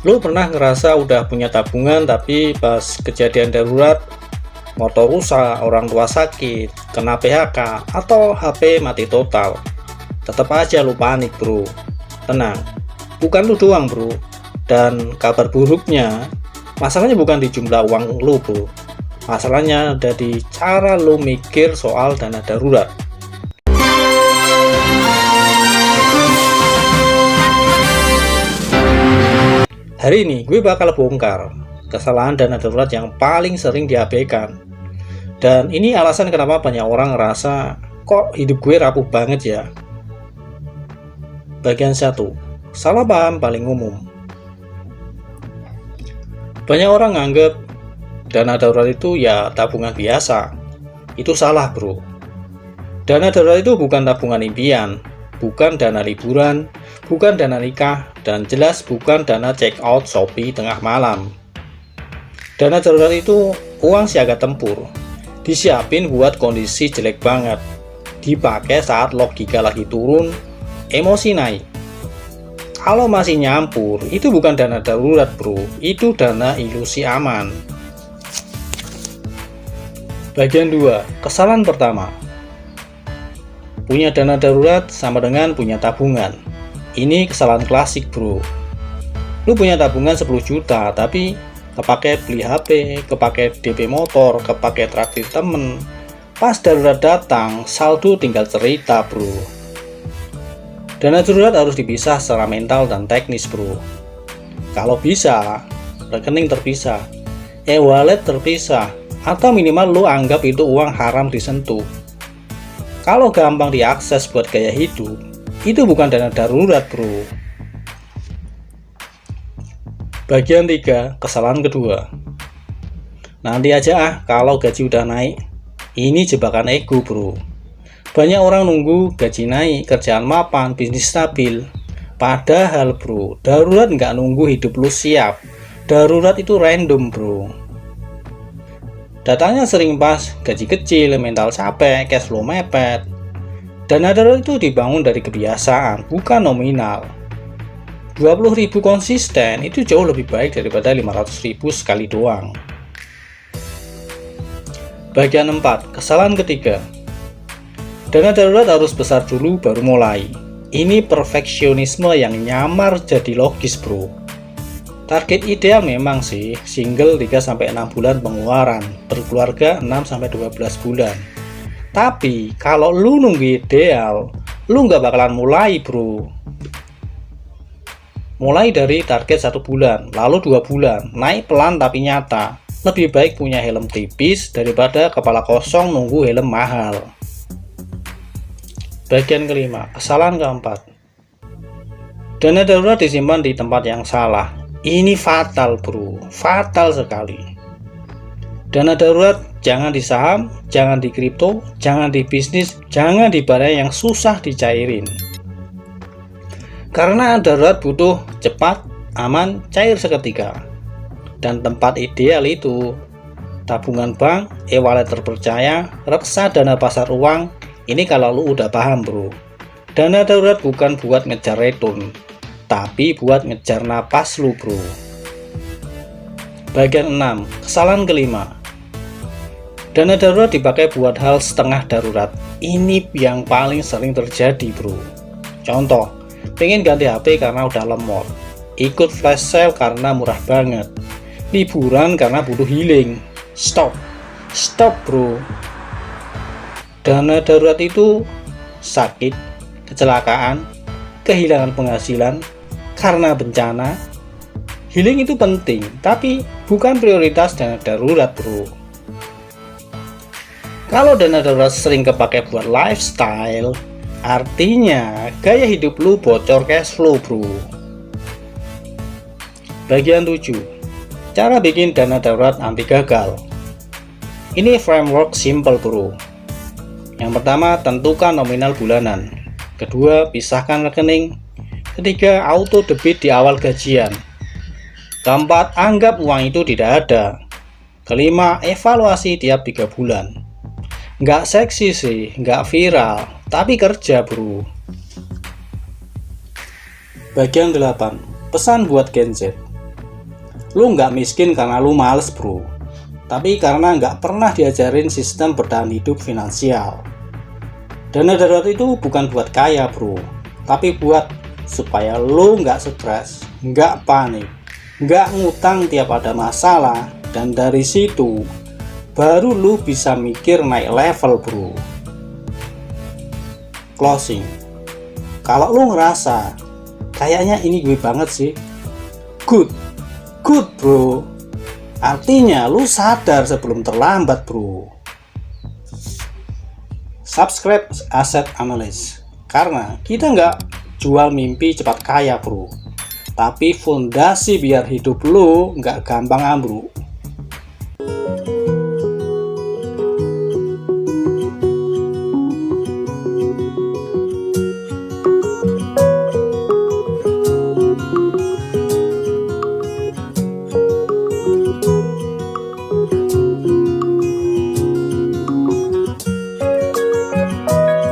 Lu pernah ngerasa udah punya tabungan tapi pas kejadian darurat, motor rusak, orang tua sakit, kena PHK, atau HP mati total, tetap aja lu panik bro. Tenang, bukan lu doang bro. Dan kabar buruknya, masalahnya bukan di jumlah uang lu bro. Masalahnya ada di cara lu mikir soal dana darurat. Hari ini gue bakal bongkar kesalahan dana darurat yang paling sering diabaikan. Dan ini alasan kenapa banyak orang ngerasa kok hidup gue rapuh banget ya. Bagian 1. Salah paham paling umum. Banyak orang nganggep dana darurat itu ya tabungan biasa. Itu salah bro. Dana darurat itu bukan tabungan impian, bukan dana liburan, bukan dana nikah, dan jelas bukan dana check out Shopee tengah malam. Dana darurat itu uang siaga tempur, disiapin buat kondisi jelek banget, dipakai saat logika lagi turun, emosi naik. Kalau masih nyampur, itu bukan dana darurat bro, itu dana ilusi aman. Bagian 2. Kesalahan pertama. Punya dana darurat sama dengan punya tabungan. Ini kesalahan klasik bro. Lu punya tabungan 10 juta tapi kepake beli HP, kepake DP motor, kepake traktir temen. Pas darurat datang, saldo tinggal cerita bro. Dana darurat harus dipisah secara mental dan teknis bro. Kalau bisa, rekening terpisah, e-wallet terpisah, atau minimal lu anggap itu uang haram disentuh. Kalau gampang diakses buat gaya hidup, itu bukan dana darurat bro. Bagian 3. Kesalahan kedua. Nanti aja kalau gaji udah naik. Ini jebakan ego bro. Banyak orang nunggu gaji naik, kerjaan mapan, bisnis stabil. Padahal bro, darurat nggak nunggu hidup lu siap. Darurat itu random bro. Datanya sering pas, gaji kecil, mental capek, cash flow mepet. Dana darurat itu dibangun dari kebiasaan, bukan nominal. 20.000 konsisten itu jauh lebih baik daripada 500.000 sekali doang. Bagian 4. Kesalahan ketiga. Dana darurat harus besar dulu baru mulai. Ini perfeksionisme yang nyamar jadi logis bro. Target ideal memang sih single 3-6 bulan pengeluaran, berkeluarga 6-12 bulan. Tapi kalau lu nunggu ideal, lu nggak bakalan mulai bro. Mulai dari target 1 bulan, lalu 2 bulan, naik pelan tapi nyata. Lebih baik punya helm tipis daripada kepala kosong nunggu helm mahal. Bagian kelima, kesalahan keempat. Dana darurat disimpan di tempat yang salah. Ini fatal bro, fatal sekali. Dana darurat jangan di saham, jangan di kripto, jangan di bisnis, jangan di barang yang susah dicairin. Karena darurat butuh cepat, aman, cair seketika. Dan tempat ideal itu tabungan bank, e-wallet terpercaya, reksadana pasar uang. Ini kalau lu udah paham bro. Dana darurat bukan buat ngejar return, tapi buat ngejar napas lu bro. Bagian 6. Kesalahan kelima. Dana darurat dipakai buat hal setengah darurat. Ini yang paling sering terjadi bro. Contoh, pengen ganti HP karena udah lemot, ikut flash sale karena murah banget, liburan karena butuh healing. Stop bro. Dana darurat itu sakit, kecelakaan, kehilangan penghasilan, karena bencana. Healing itu penting, tapi bukan prioritas dana darurat bro. Kalau dana darurat sering kepake buat lifestyle, artinya gaya hidup lu bocor cash flow bro. Bagian 7. Cara bikin dana darurat anti gagal. Ini framework simple bro. Yang pertama, tentukan nominal bulanan. Kedua, pisahkan rekening. Ketiga, auto debit di awal gajian. Keempat, anggap uang itu tidak ada. Kelima, evaluasi tiap 3 bulan. Nggak seksi sih, nggak viral, tapi kerja bro. Bagian 8. Pesan buat Gen Z. Lu nggak miskin karena lu males bro, tapi karena nggak pernah diajarin sistem bertahan hidup finansial. Dana darurat itu bukan buat kaya bro, tapi buat supaya lu nggak stres, nggak panik, nggak ngutang tiap ada masalah, dan dari situ baru lu bisa mikir naik level bro. Closing, kalau lu ngerasa kayaknya ini gue banget sih, good bro, artinya lu sadar sebelum terlambat bro. Subscribe Asset Analyst, karena kita nggak jual mimpi cepat kaya bro, tapi fondasi biar hidup lu nggak gampang ambruk.